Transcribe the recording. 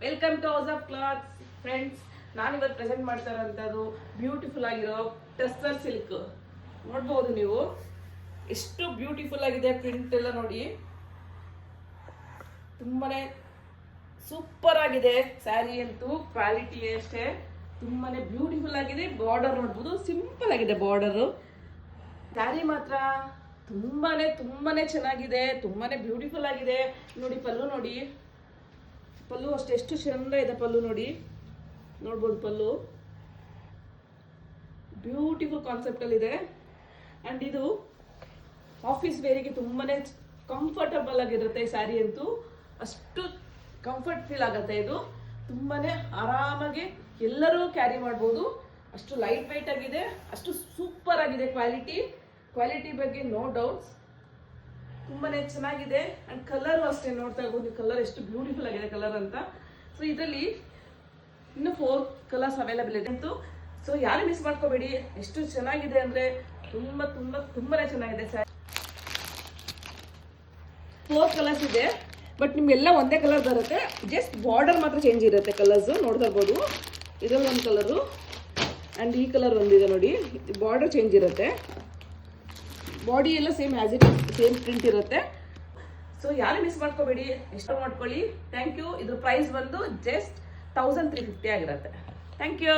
Welcome to house of clothes friends. ನಾನಿವತ್ತು present ಮಾಡ್ತಾ ಇರೋಂಥದ್ದು ಬ್ಯೂಟಿಫುಲ್ ಆಗಿರೋ ಟಸ್ಸರ್ ಸಿಲ್ಕ್. ನೋಡ್ಬೋದು ನೀವು ಎಷ್ಟು ಬ್ಯೂಟಿಫುಲ್ ಆಗಿದೆ. ಪ್ರಿಂಟ್ ಎಲ್ಲ ನೋಡಿ, ತುಂಬಾನೇ ಸೂಪರ್ ಆಗಿದೆ. ಸ್ಯಾರಿ ಅಂತೂ ಕ್ವಾಲಿಟಿ ಅಷ್ಟೇ ತುಂಬಾನೇ ಬ್ಯೂಟಿಫುಲ್ ಆಗಿದೆ. ಬಾರ್ಡರ್ ನೋಡ್ಬೋದು, ಸಿಂಪಲ್ ಆಗಿದೆ ಬಾರ್ಡರು. ಸ್ಯಾರಿ ಮಾತ್ರ ತುಂಬಾನೇ ಚೆನ್ನಾಗಿದೆ, ತುಂಬಾನೇ ಬ್ಯೂಟಿಫುಲ್ ಆಗಿದೆ. ನೋಡಿ ಪಲ್ಲು ನೋಡಿ, ಪಲ್ಲು ಅಷ್ಟೇ ಎಷ್ಟು ಚಂದ ಇದೆ. ಪಲ್ಲು ನೋಡಿ, ನೋಡ್ಬೋದು ಪಲ್ಲು ಬ್ಯೂಟಿಫುಲ್ ಕಾನ್ಸೆಪ್ಟ್ ಅಲ್ಲಿ ಇದೆ. ಅಂಡ್ ಇದು ಆಫೀಸ್ ವೇರಿಗೆ ತುಂಬಾನೇ ಕಂಫರ್ಟಬಲ್ ಆಗಿರುತ್ತೆ. ಸ್ಯಾರಿ ಅಂತೂ ಅಷ್ಟು ಕಂಫರ್ಟ್ ಫೀಲ್ ಆಗುತ್ತೆ. ಇದು ತುಂಬಾನೇ ಆರಾಮಾಗಿ ಎಲ್ಲರೂ ಕ್ಯಾರಿ ಮಾಡ್ಬೋದು. ಅಷ್ಟು ಲೈಟ್ ವೆಯ್ಟ್ ಆಗಿದೆ, ಅಷ್ಟು ಸೂಪರ್ ಆಗಿದೆ. ಕ್ವಾಲಿಟಿ ಬಗ್ಗೆ ನೋ ಡೌಟ್ಸ್. ತುಂಬಾನೇ ಚೆನ್ನಾಗಿದೆ. ಅಂಡ್ ಕಲರ್ ಅಷ್ಟೇ ನೋಡ್ತಾ ಇರ್ಬೋದು, ಕಲರ್ ಎಷ್ಟು ಬ್ಯೂಟಿಫುಲ್ ಆಗಿದೆ ಕಲರ್ ಅಂತ. ಸೊ ಇದರಲ್ಲಿ ಇನ್ನು 4 ಕಲರ್ಸ್ ಅವೈಲೇಬಲ್ ಇದೆ ಅಂತೂ. ಸೊ ಯಾರು ಮಿಸ್ ಮಾಡ್ಕೋಬೇಡಿ, ಎಷ್ಟು ಚೆನ್ನಾಗಿದೆ ಅಂದ್ರೆ ತುಂಬಾನೇ ಚೆನ್ನಾಗಿದೆ. 4 ಕಲರ್ಸ್ ಇದೆ, ಬಟ್ ನಿಮ್ಗೆಲ್ಲ ಒಂದೇ ಕಲರ್ ಬರುತ್ತೆ. ಜಸ್ಟ್ ಬಾರ್ಡರ್ ಮಾತ್ರ ಚೇಂಜ್ ಇರುತ್ತೆ. ಕಲರ್ಸ್ ನೋಡ್ತಾ ಇರ್ಬೋದು, ಇದರಲ್ಲಿ ಒಂದು ಕಲರು ಅಂಡ್ ಈ ಕಲರ್ ಒಂದಿದೆ ನೋಡಿ. ಬಾರ್ಡರ್ ಚೇಂಜ್ ಇರುತ್ತೆ, ಬಾಡಿ ಎಲ್ಲ same as it same print ಇರುತ್ತೆ. ಸೊ ಯಾರು ಮಿಸ್ ಮಾಡ್ಕೋಬೇಡಿ, ಎಷ್ಟು ಮಾಡ್ಕೊಳ್ಳಿ. Thank you. ಇದ್ರ ಪ್ರೈಸ್ ಬಂದು ಜಸ್ಟ್ 1350 ಆಗಿರುತ್ತೆ. Thank you.